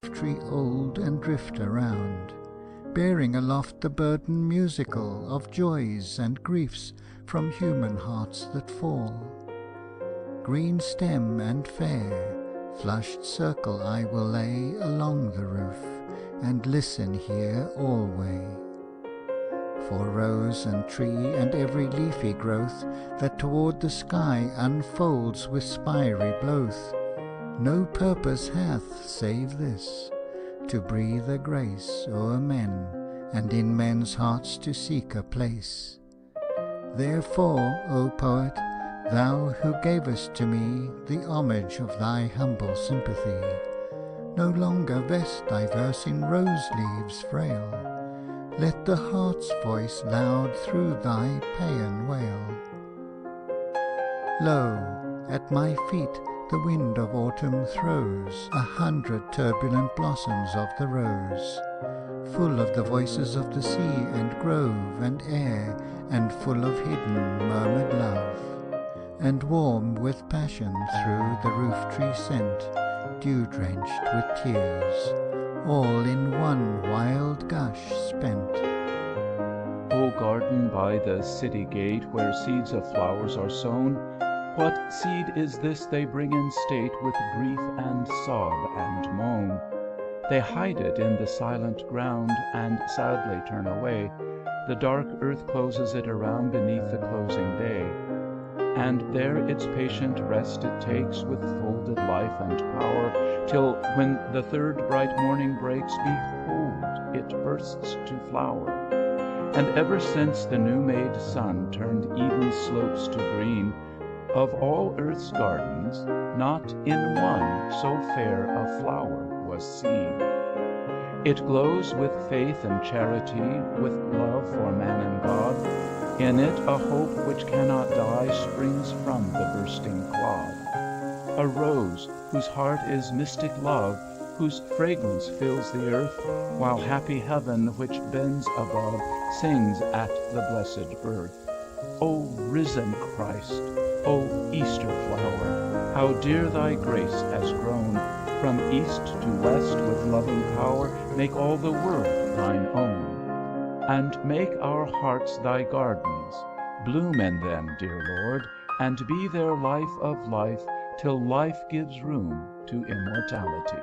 roof tree old and drift around, bearing aloft the burden musical of joys and griefs from human hearts that fall. Green stem and fair, flushed circle I will lay along the roof, and listen here alway. For rose and tree and every leafy growth that toward the sky unfolds with spiry blowth, no purpose hath save this, to breathe a grace o'er men, and in men's hearts to seek a place. Therefore, O poet, thou who gavest to me the homage of thy humble sympathy, no longer vest thy verse in rose leaves frail. Let the heart's voice loud through thy paean wail. Lo, at my feet the wind of autumn throws 100 turbulent blossoms of the rose, full of the voices of the sea and grove and air, and full of hidden murmured love, and warm with passion through the roof-tree scent, dew-drenched with tears, all in one wild gush spent. O garden by the city gate, where seeds of flowers are sown, what seed is this they bring in state with grief and sob and moan? They hide it in the silent ground, and sadly turn away. The dark earth closes it around beneath the closing day, and there its patient rest it takes with folded life and power, till when the third bright morning breaks, behold, it bursts to flower. And ever since the new-made sun turned even slopes to green, of all earth's gardens, not in one so fair a flower was seen. It glows with faith and charity, with love for man and God. In it a hope which cannot die springs from the bursting clod. A rose whose heart is mystic love, whose fragrance fills the earth, while happy heaven which bends above sings at the blessed birth. O risen Christ, O Easter flower, how dear thy grace has grown, from east to west with loving power, make all the world thine own. And make our hearts thy gardens, bloom in them, dear Lord, and be their life of life, till life gives room to immortality.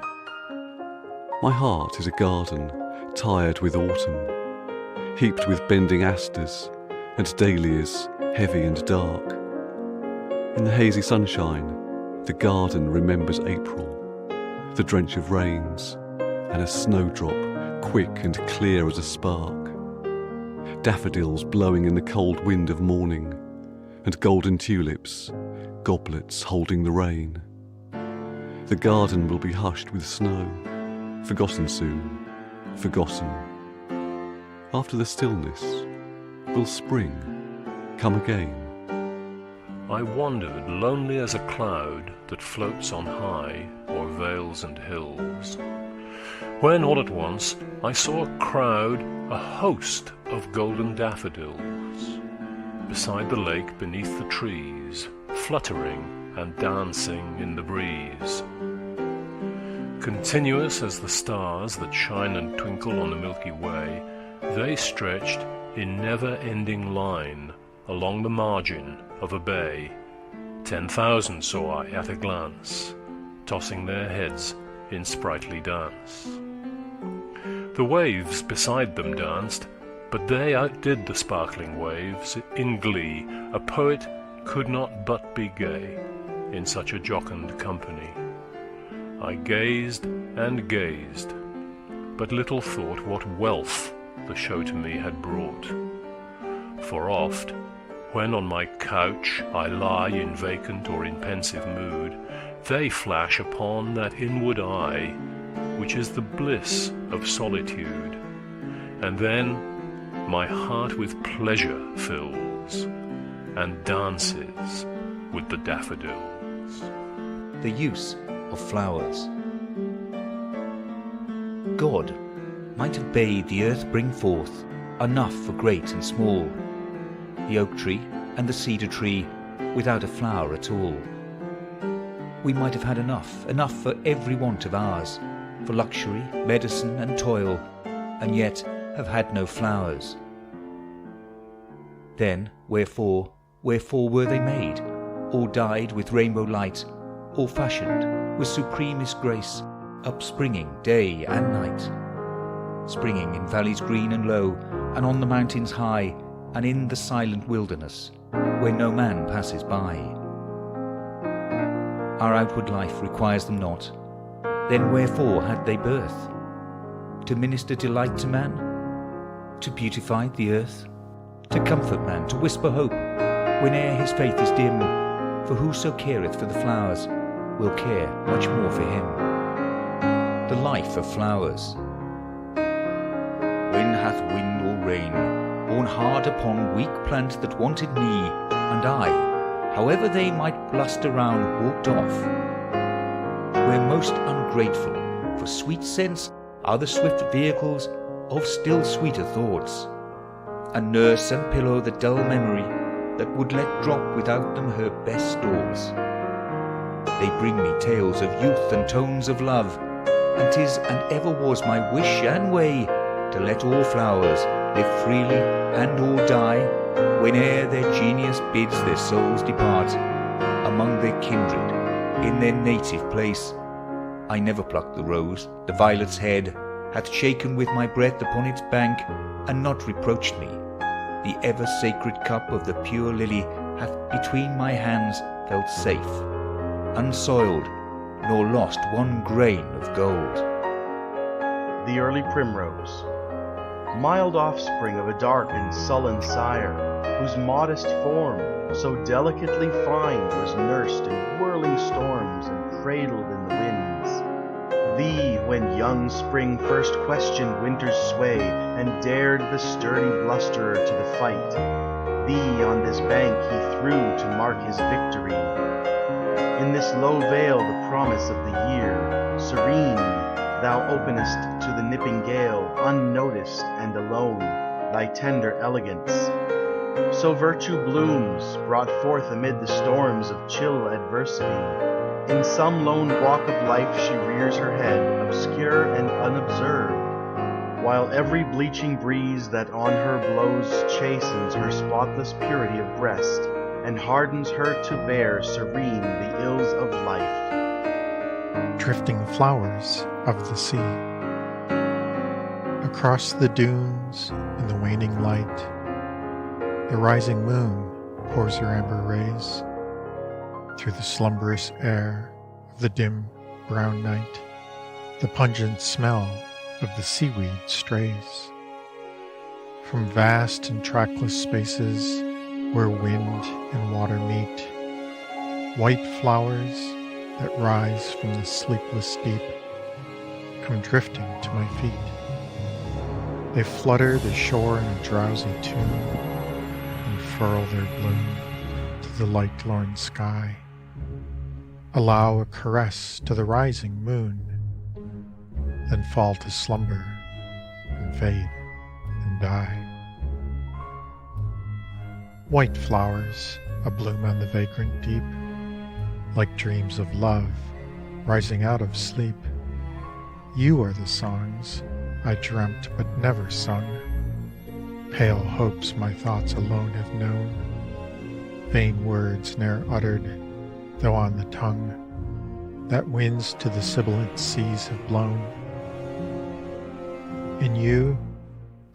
My heart is a garden, tired with autumn, heaped with bending asters, and dahlias heavy and dark. In the hazy sunshine, the garden remembers April, the drench of rains, and a snowdrop quick and clear as a spark. Daffodils blowing in the cold wind of morning, and golden tulips, goblets holding the rain. The garden will be hushed with snow, forgotten soon, forgotten. After the stillness, will spring come again? I wandered lonely as a cloud that floats on high o'er vales and hills, when all at once I saw a crowd, a host of golden daffodils, beside the lake beneath the trees, fluttering and dancing in the breeze. Continuous as the stars that shine and twinkle on the Milky Way, they stretched in never-ending line along the margin of a bay. 10,000 saw I at a glance, tossing their heads in sprightly dance. The waves beside them danced, but they outdid the sparkling waves in glee. A poet could not but be gay in such a jocund company. I gazed and gazed, but little thought what wealth the show to me had brought. For oft, when on my couch I lie in vacant or in pensive mood, they flash upon that inward eye, which is the bliss of solitude, and then my heart with pleasure fills, and dances with the daffodils. The use of flowers. God might have bade the earth bring forth enough for great and small, the oak tree and the cedar tree without a flower at all. We might have had enough for every want of ours, for luxury, medicine, and toil, and yet have had no flowers. Then wherefore were they made, all dyed with rainbow light, all fashioned with supremest grace, upspringing day and night, springing in valleys green and low, and on the mountains high, and in the silent wilderness, where no man passes by. Our outward life requires them not, then wherefore had they birth? To minister delight to man? To beautify the earth? To comfort man, to whisper hope, whene'er his faith is dim? For whoso careth for the flowers will care much more for him. The life of flowers. When hath wind or rain borne hard upon weak plant that wanted me, and I, however they might bluster round, walked off? Where most ungrateful, for sweet sense are the swift vehicles of still sweeter thoughts, and nurse and pillow the dull memory that would let drop without them her best stores. They bring me tales of youth and tones of love, and 'tis and ever was my wish and way to let all flowers live freely and all die, whene'er their genius bids their souls depart among their kindred in their native place. I never plucked the rose, the violet's head hath shaken with my breath upon its bank, and not reproached me. The ever sacred cup of the pure lily hath between my hands felt safe, unsoiled, nor lost one grain of gold. The early primrose, mild offspring of a dark and sullen sire, whose modest form, so delicately fine, was nursed in whirling storms and cradled in the winds. Thee, when young spring first questioned winter's sway, and dared the sturdy blusterer to the fight, thee on this bank he threw to mark his victory. In this low vale the promise of the year, serene, thou openest to the nipping gale, unnoticed and alone, thy tender elegance. So virtue blooms, brought forth amid the storms of chill adversity. In some lone walk of life she rears her head, obscure and unobserved, while every bleaching breeze that on her blows chastens her spotless purity of breast, and hardens her to bear serene the ills of life. Drifting flowers of the sea. Across the dunes in the waning light, the rising moon pours her amber rays through the slumberous air of the dim brown night. The pungent smell of the seaweed strays from vast and trackless spaces where wind and water meet. White flowers that rise from the sleepless deep come drifting to my feet. They flutter the shore in a drowsy tune and furl their bloom to the light-lorn sky. Allow a caress to the rising moon, then fall to slumber and fade and die. White flowers abloom on the vagrant deep, like dreams of love rising out of sleep. You are the songs I dreamt but never sung, pale hopes my thoughts alone have known, vain words ne'er uttered, though on the tongue that winds to the sibilant seas have blown. In you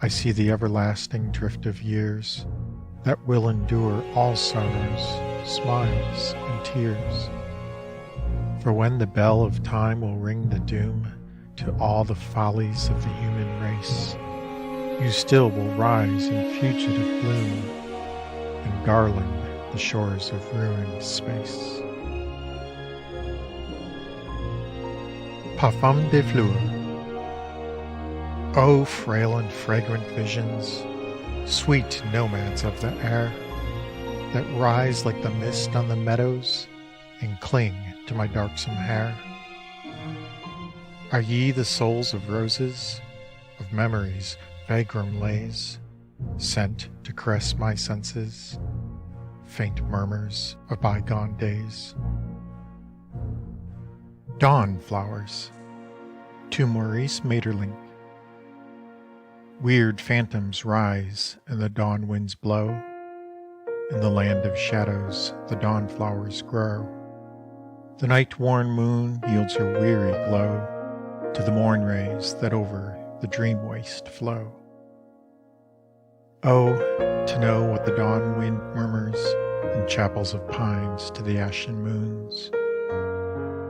I see the everlasting drift of years that will endure all sorrows, smiles, and tears. For when the bell of time will ring the doom to all the follies of the human race, you still will rise in fugitive bloom and garland the shores of ruined space. Parfum des fleurs. O frail and fragrant visions, sweet nomads of the air, that rise like the mist on the meadows and cling to my darksome hair. Are ye the souls of roses, of memories vagrom lays, sent to caress my senses, faint murmurs of bygone days? Dawn flowers, To Maurice Maeterlinck. Weird phantoms rise and the dawn winds blow. In the land of shadows the dawn flowers grow. The night-worn moon yields her weary glow to the morn rays that over the dream waste flow. Oh, to know what the dawn wind murmurs in chapels of pines to the ashen moons,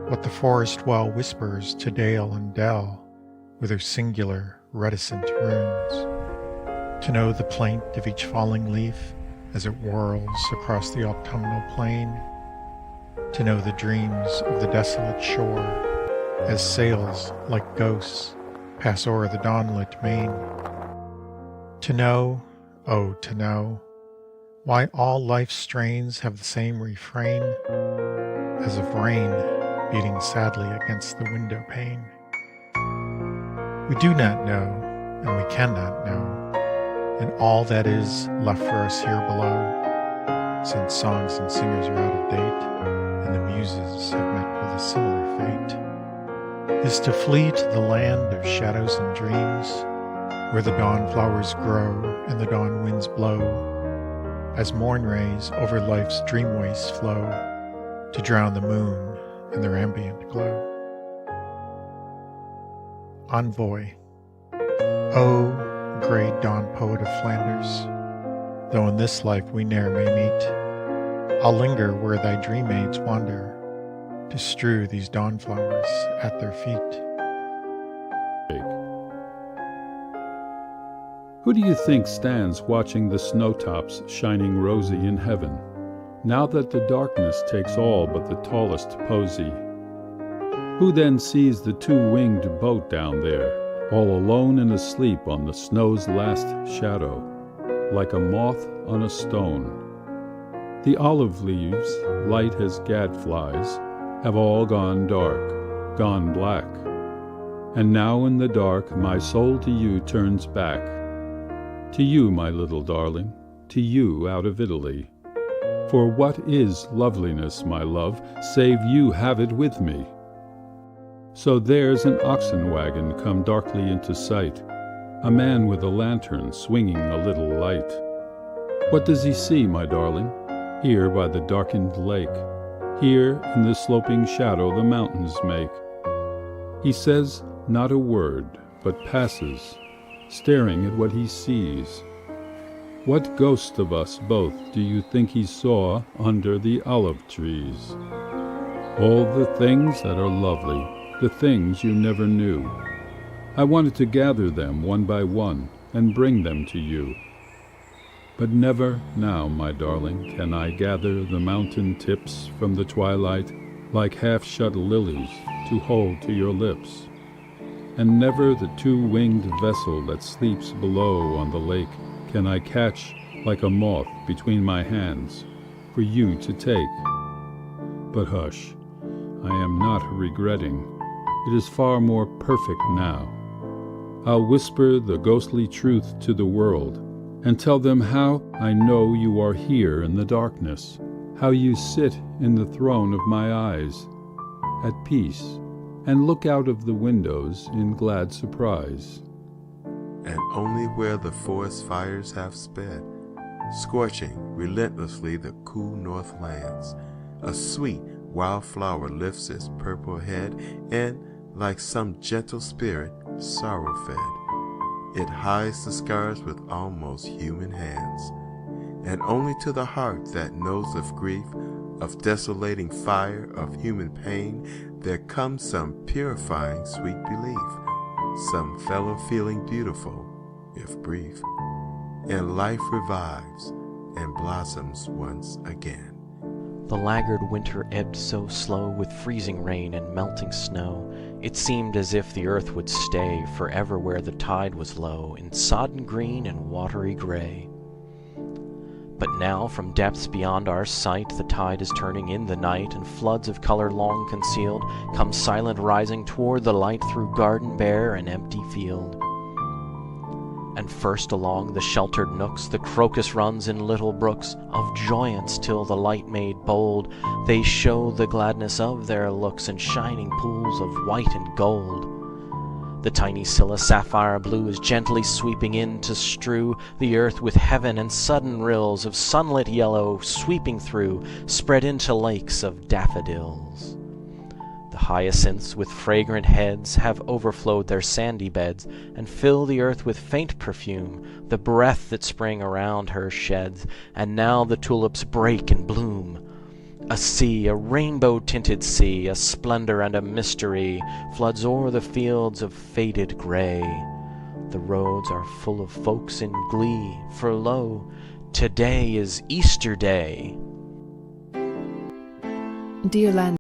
what the forest well whispers to dale and dell with her singular reticent runes, to know the plaint of each falling leaf as it whirls across the autumnal plain, to know the dreams of the desolate shore as sails like ghosts pass o'er the dawnlit main, to know, oh, to know why all life's strains have the same refrain as of rain beating sadly against the window pane. We do not know, and we cannot know, and all that is left for us here below, since songs and singers are out of date, and the muses have met with a similar fate, is to flee to the land of shadows and dreams, where the dawn flowers grow and the dawn winds blow, as morn rays over life's dream waste flow, to drown the moon in their ambient glow. Envoy. O grey dawn poet of Flanders, though in this life we ne'er may meet, I'll linger where thy dream maids wander, to strew these dawn flowers at their feet. Who do you think stands watching the snowtops shining rosy in heaven, now that the darkness takes all but the tallest posy? Who then sees the two-winged boat down there, all alone and asleep on the snow's last shadow, like a moth on a stone? The olive leaves, light as gadflies, have all gone dark, gone black. And now in the dark my soul to you turns back. To you, my little darling, to you out of Italy. For what is loveliness, my love, save you have it with me? So there's an oxen wagon come darkly into sight, a man with a lantern swinging a little light. What does he see, my darling, here by the darkened lake? Here in the sloping shadow the mountains make. He says not a word, but passes, staring at what he sees. What ghost of us both do you think he saw under the olive trees? All the things that are lovely, the things you never knew. I wanted to gather them one by one and bring them to you. But never now, my darling, can I gather the mountain tips from the twilight like half-shut lilies to hold to your lips. And never the two-winged vessel that sleeps below on the lake can I catch like a moth between my hands for you to take. But hush, I am not regretting. It is far more perfect now. I'll whisper the ghostly truth to the world and tell them how I know you are here in the darkness, how you sit in the throne of my eyes, at peace, and look out of the windows in glad surprise. And only where the forest fires have sped, scorching relentlessly the cool north lands, a sweet wild flower lifts its purple head, and, like some gentle spirit, sorrow-fed, it hides the scars with almost human hands. And only to the heart that knows of grief, of desolating fire, of human pain, there comes some purifying sweet belief, some fellow feeling beautiful, if brief, and life revives and blossoms once again. The laggard winter ebbed so slow, with freezing rain and melting snow, it seemed as if the earth would stay forever where the tide was low, in sodden green and watery gray. But now from depths beyond our sight the tide is turning in the night, and floods of color long concealed come silent rising toward the light through garden bare and empty field. And first along the sheltered nooks the crocus runs in little brooks of joyance, till the light made bold they show the gladness of their looks in shining pools of white and gold. The tiny Scylla, sapphire blue, is gently sweeping in to strew the earth with heaven, and sudden rills of sunlit yellow, sweeping through, spread into lakes of daffodils. The hyacinths with fragrant heads have overflowed their sandy beds, and fill the earth with faint perfume, the breath that spring around her sheds. And now the tulips break and bloom. A sea, a rainbow-tinted sea, a splendor and a mystery, floods o'er the fields of faded gray. The roads are full of folks in glee, for lo, today is Easter Day. Dear Land.